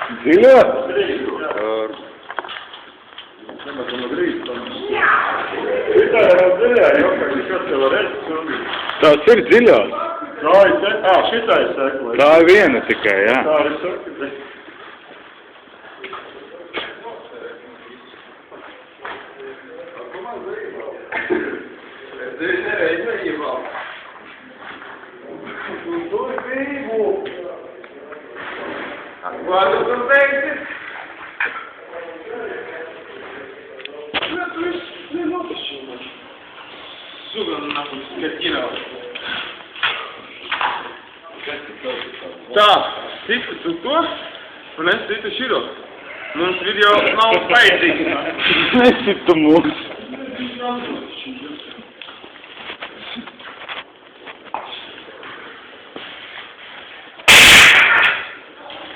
Dziļā? Tās ir dziļās. Šitā ir sekla. Tā ir viena tikai, jā. Tā ir sekla. Quando tu vedi? Сука, нахуй, скотина. Tā, tiku tu to, un es tiku širo. Mums video nav vajadzīgs. Nesitu mūs.